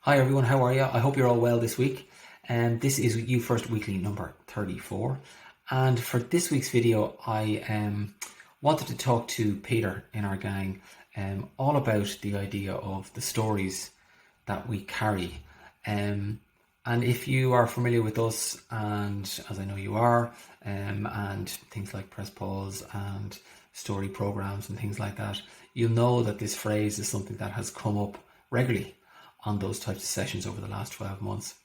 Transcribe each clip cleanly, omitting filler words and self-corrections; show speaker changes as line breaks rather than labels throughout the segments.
Hi everyone, how are you? I hope you're all well this week. This is You First Weekly number 34. And for this week's video, I wanted to talk to Peter in our gang all about the idea of the stories that we carry. And if you are familiar with us, and as I know you are, and things like press pause and story programs and things like that, you'll know that this phrase is something that has come up regularly on those types of sessions over the last 12 months.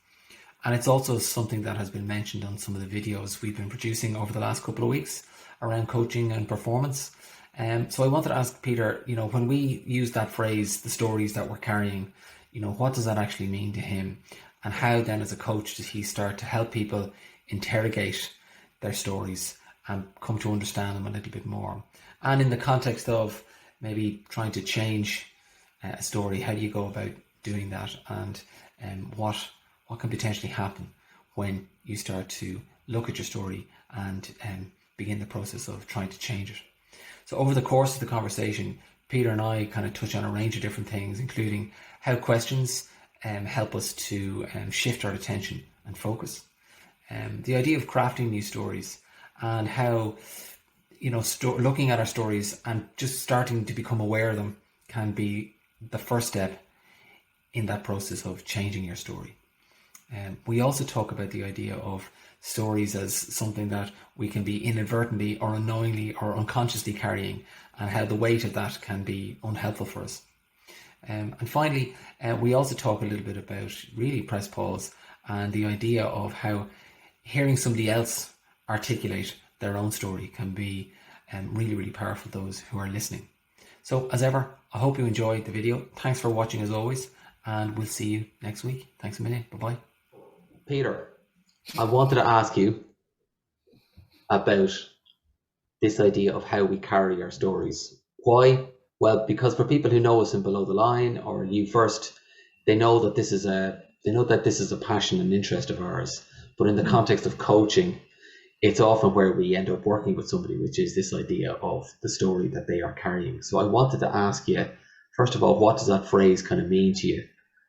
And it's also something that has been mentioned on some of the videos we've been producing over the last couple of weeks around coaching and performance. So I wanted to ask Peter, when we use that phrase, the stories that we're carrying, what does that actually mean to him? And how then as a coach does he start to help people interrogate their stories and come to understand them a little bit more? And in the context of maybe trying to change a story, how do you go about doing that, and what can potentially happen when you start to look at your story and begin the process of trying to change it? So over the course of the conversation, Peter and I kind of touch on a range of different things, including how questions help us to shift our attention and focus, the idea of crafting new stories, and how looking at our stories and just starting to become aware of them can be the first step in that process of changing your story. We also talk about the idea of stories as something that we can be inadvertently or unknowingly or unconsciously carrying, and how the weight of that can be unhelpful for us. And finally, we also talk a little bit about really press pause and the idea of how hearing somebody else articulate their own story can be really, really powerful for those who are listening. So as ever, I hope you enjoyed the video. Thanks for watching as always, and we'll see you next week. Thanks a million. Bye-bye.
Peter, I wanted to ask you about this idea of how we carry our stories. Why? Well, because for people who know us in Below the Line or You First, they know that this is a passion and interest of ours. But in the context of coaching, it's often where we end up working with somebody, which is this idea of the story that they are carrying. So I wanted to ask you, first of all, what does that phrase kind of mean to you?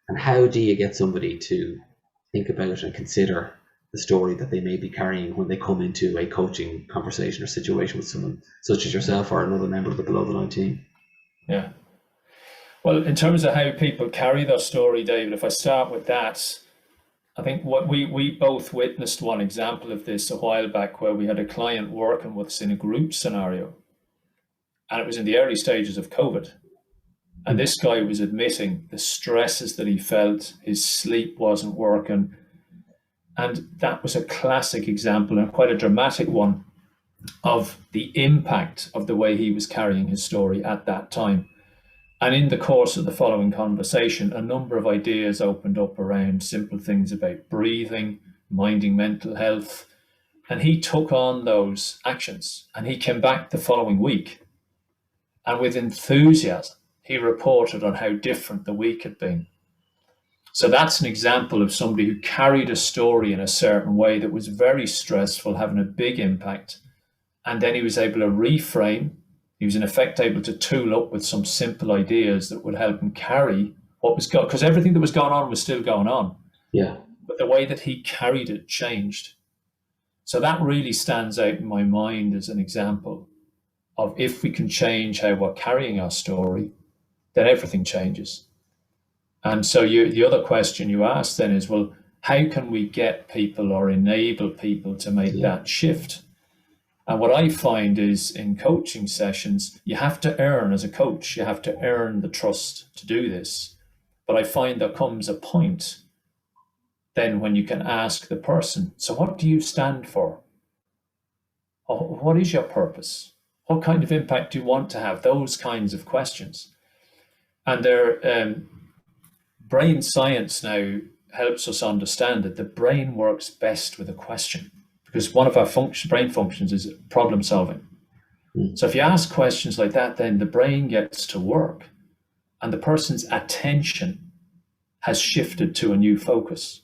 And how do you get somebody to think about and consider the story that they may be carrying when they come into a coaching conversation or situation with someone such as yourself or another member of the Below the Line team?
Yeah. Well, in terms of how people carry their story, David, if I start with that, I think what we both witnessed one example of this a while back, where we had a client working with us in a group scenario, and it was in the early stages of COVID. And this guy was admitting the stresses that he felt, his sleep wasn't working. And that was a classic example, and quite a dramatic one, of the impact of the way he was carrying his story at that time. And in the course of the following conversation, a number of ideas opened up around simple things about breathing, minding mental health. And he took on those actions, and he came back the following week. And with enthusiasm, he reported on how different the week had been. So that's an example of somebody who carried a story in a certain way that was very stressful, having a big impact. And then he was able to reframe. He was in effect able to tool up with some simple ideas that would help him carry what was going on, because everything that was going on was still going on.
Yeah.
But the way that he carried it changed. So that really stands out in my mind as an example of, if we can change how we're carrying our story, then everything changes. And so the other question you asked then is, well, how can we get people or enable people to make that shift? And what I find is, in coaching sessions, you have to earn, as a coach, you have to earn the trust to do this. But I find there comes a point then when you can ask the person, so what do you stand for? Or what is your purpose? What kind of impact do you want to have? Those kinds of questions. And brain science now helps us understand that the brain works best with a question, because one of our brain functions is problem solving. So if you ask questions like that, then the brain gets to work and the person's attention has shifted to a new focus.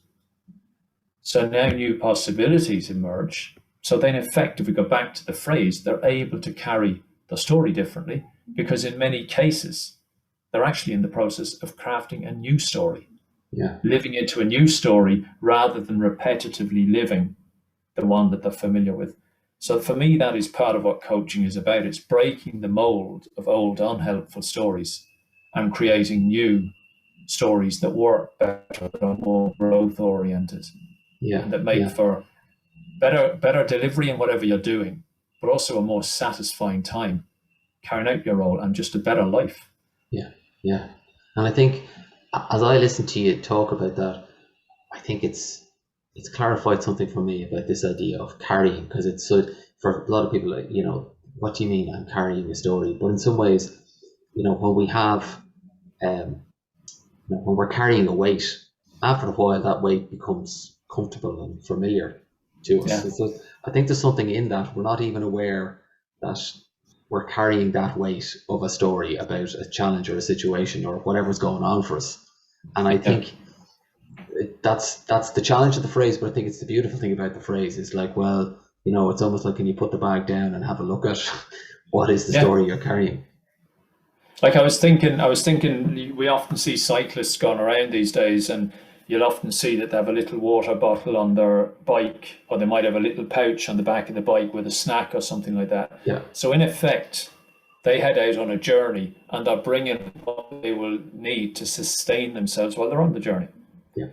So now new possibilities emerge. So then, in effect, if we go back to the phrase, they're able to carry the story differently, because in many cases, they're actually in the process of crafting a new story.
Yeah.
living into a new story rather than repetitively living the one that they're familiar with. So for me, that is part of what coaching is about. It's breaking the mold of old unhelpful stories and creating new stories that work better, that are more growth oriented,
Yeah.
and that make for better delivery in whatever you're doing, but also a more satisfying time carrying out your role and just a better life.
Yeah. Yeah. And I think as I listen to you talk about that, I think it's clarified something for me about this idea of carrying, because it's so, for a lot of people, like, what do you mean I'm carrying a story? But in some ways, when we have, when we're carrying a weight, after a while that weight becomes comfortable and familiar to us.
Yeah.
So I think there's something in that. We're not even aware that we're carrying that weight of a story about a challenge or a situation or whatever's going on for us. And I think that's the challenge of the phrase, but I think it's the beautiful thing about the phrase is like, well, it's almost like, can you put the bag down and have a look at what is the story you're carrying?
Like I was thinking, we often see cyclists going around these days, and you'll often see that they have a little water bottle on their bike, or they might have a little pouch on the back of the bike with a snack or something like that.
Yeah.
So in effect, they head out on a journey and they're bringing what they will need to sustain themselves while they're on the journey.
Yeah.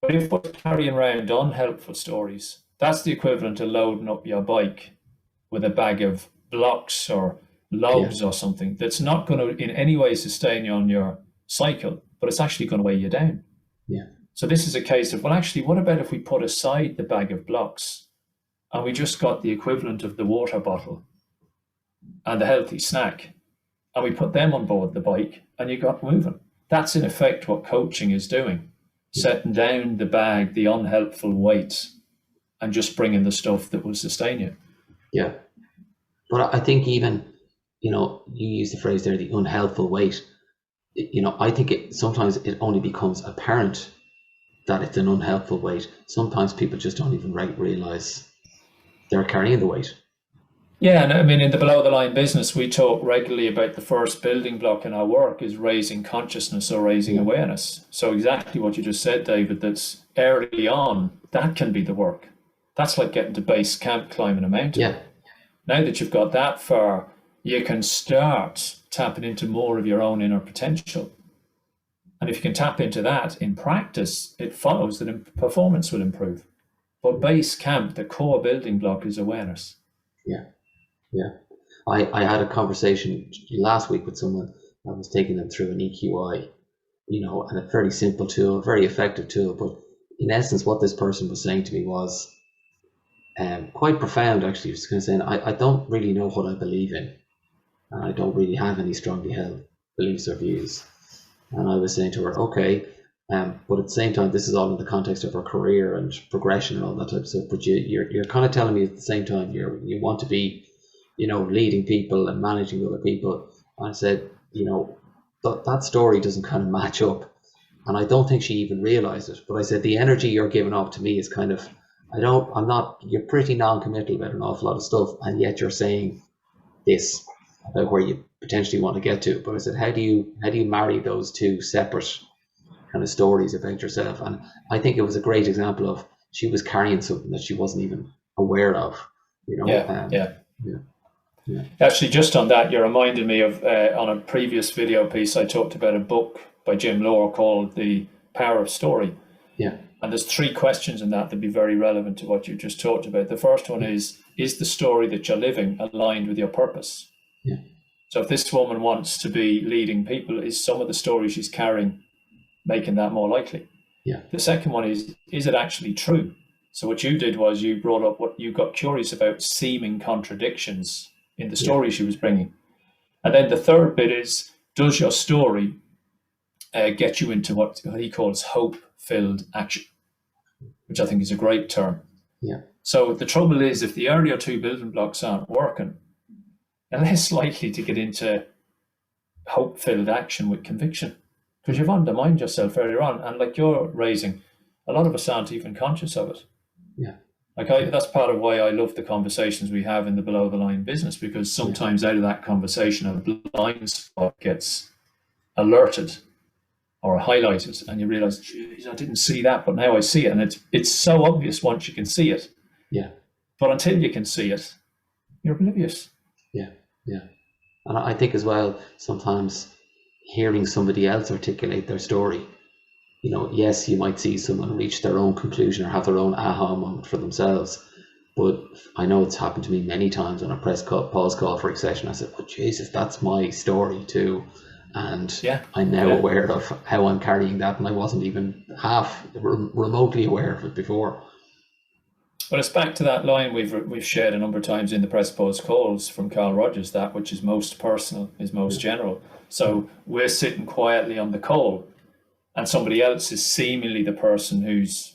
But if we're carrying around unhelpful stories, that's the equivalent of loading up your bike with a bag of blocks or logs or something that's not going to in any way sustain you on your cycle, but it's actually going to weigh you down.
Yeah.
So this is a case of, well, actually, what about if we put aside the bag of blocks and we just got the equivalent of the water bottle and the healthy snack, and we put them on board the bike and you got moving? That's in effect what coaching is doing, setting down the bag, the unhelpful weights, and just bringing the stuff that will sustain you.
Yeah. But I think even, you use the phrase there, the unhelpful weight. I think sometimes it only becomes apparent that it's an unhelpful weight. Sometimes people just don't even realize they're carrying the weight.
Yeah, and I mean, in the below the line business, we talk regularly about the first building block in our work is raising consciousness or raising awareness. So exactly what you just said, David, that's early on, that can be the work. That's like getting to base camp climbing a mountain.
Yeah.
Now that you've got that far, you can start tapping into more of your own inner potential. And if you can tap into that in practice, it follows that performance will improve. But base camp, the core building block, is awareness.
Yeah. Yeah. I had a conversation last week with someone. I was taking them through an EQI, and a very simple tool, very effective tool. But in essence, what this person was saying to me was quite profound, actually. He was kind of saying, I don't really know what I believe in, and I don't really have any strongly held beliefs or views. And I was saying to her, okay, but at the same time, this is all in the context of her career and progression and all that type of stuff. But you're kind of telling me at the same time you want to be, leading people and managing other people. And I said, that story doesn't kind of match up. And I don't think she even realized it. But I said, the energy you're giving off to me is kind of, you're pretty non-committal about an awful lot of stuff. And yet you're saying this about where you potentially want to get to. But I said, how do you marry those two separate kind of stories about yourself? And I think it was a great example of she was carrying something that she wasn't even aware of.
Actually, just on that, you reminded me of on a previous video piece, I talked about a book by Jim Lohr called The Power of Story.
Yeah.
And there's 3 questions in that be very relevant to what you just talked about. The first one is the story that you're living aligned with your purpose?
Yeah.
So if this woman wants to be leading people, is some of the stories she's carrying making that more likely?
Yeah.
The second one is it actually true? So what you did was you brought up what you got curious about, seeming contradictions in the story she was bringing. And then the third bit is, does your story get you into what he calls hope-filled action, which I think is a great term.
Yeah.
So the trouble is, if the earlier 2 building blocks aren't working, you're less likely to get into hope-filled action with conviction, because you've undermined yourself earlier on. And like you're raising, a lot of us aren't even conscious of it.
Yeah.
That's part of why I love the conversations we have in the below the line business, because sometimes out of that conversation, a blind spot gets alerted, or highlighted, and you realize, geez, I didn't see that, but now I see it. And it's so obvious once you can see it.
Yeah.
But until you can see it, you're oblivious.
Yeah. Yeah. And I think as well, sometimes hearing somebody else articulate their story, you know, yes, you might see someone reach their own conclusion or have their own aha moment for themselves. But I know it's happened to me many times on a pause call for a session. I said, oh, Jesus, that's my story too. And I'm now aware of how I'm carrying that. And I wasn't even half remotely aware of it before.
But it's back to that line we've shared a number of times in the press pause calls from Carl Rogers, that which is most personal is most general. So we're sitting quietly on the call and somebody else is seemingly the person who's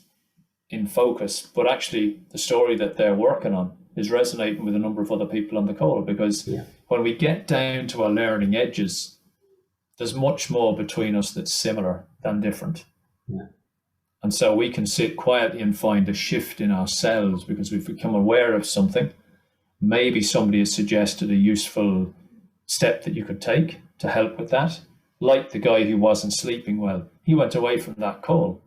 in focus, but actually the story that they're working on is resonating with a number of other people on the call, because when we get down to our learning edges, there's much more between us that's similar than different.
Yeah.
And so we can sit quietly and find a shift in ourselves because we've become aware of something. Maybe somebody has suggested a useful step that you could take to help with that. Like the guy who wasn't sleeping well, he went away from that call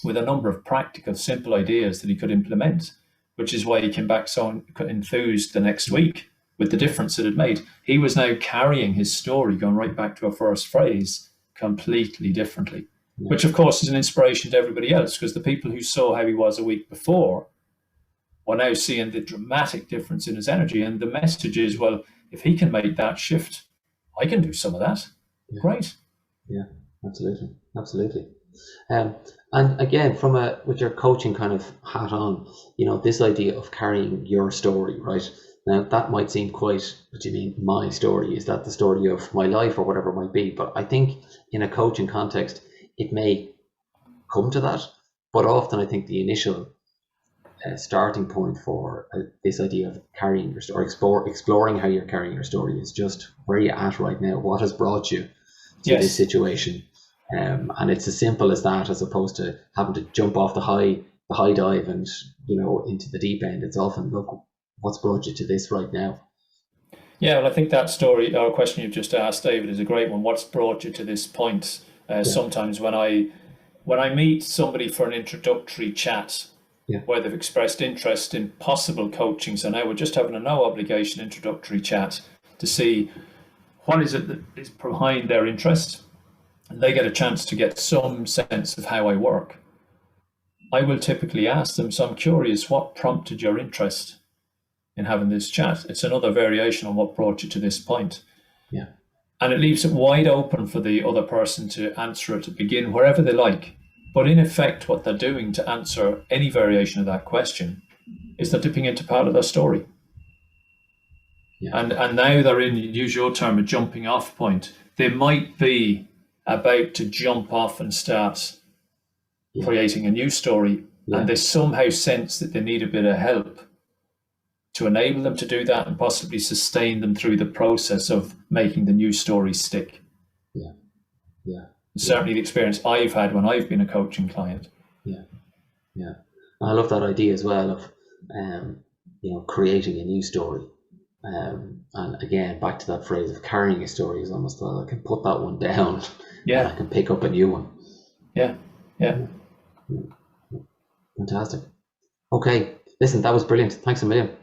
with a number of practical, simple ideas that he could implement, which is why he came back so enthused the next week with the difference it had made. He was now carrying his story, going right back to our first phrase, completely differently, which of course is an inspiration to everybody else, because the people who saw how he was a week before were now seeing the dramatic difference in his energy. And the message is, well, if he can make that shift, I can do some of that.
Yeah.
Great.
Yeah, absolutely. Absolutely. And again, with your coaching kind of hat on, you know, this idea of carrying your story, right? Now that might seem quite, what do you mean, my story? Is that the story of my life or whatever it might be? But I think in a coaching context, it may come to that. But often I think the initial starting point for this idea of carrying your story, exploring how you're carrying your story, is just where you're at right now. What has brought you to this situation? And it's as simple as that, as opposed to having to jump off the high dive and, you know, into the deep end. It's often, look, what's brought you to this right now?
Yeah, well, I think that story or question you've just asked, David, is a great one. What's brought you to this point? Sometimes when I meet somebody for an introductory chat, where they've expressed interest in possible coaching, so now we're just having a no obligation introductory chat to see what is it that is behind their interest. And they get a chance to get some sense of how I work. I will typically ask them, so I'm curious, what prompted your interest in having this chat? It's another variation on what brought you to this point.
Yeah.
And it leaves it wide open for the other person to answer it, to begin wherever they like. But in effect, what they're doing to answer any variation of that question is they're dipping into part of their story. Yeah. And now they're in, use your term, a jumping off point. They might be about to jump off and start creating a new story, and they somehow sense that they need a bit of help to enable them to do that and possibly sustain them through the process of making the new story stick. Certainly the experience I've had when I've been a coaching client.
And I love that idea as well of you know, creating a new story. And again, back to that phrase of carrying a story, is almost, well, I can put that one down and I can pick up a new one. Fantastic. Okay, listen, that was brilliant. Thanks a million.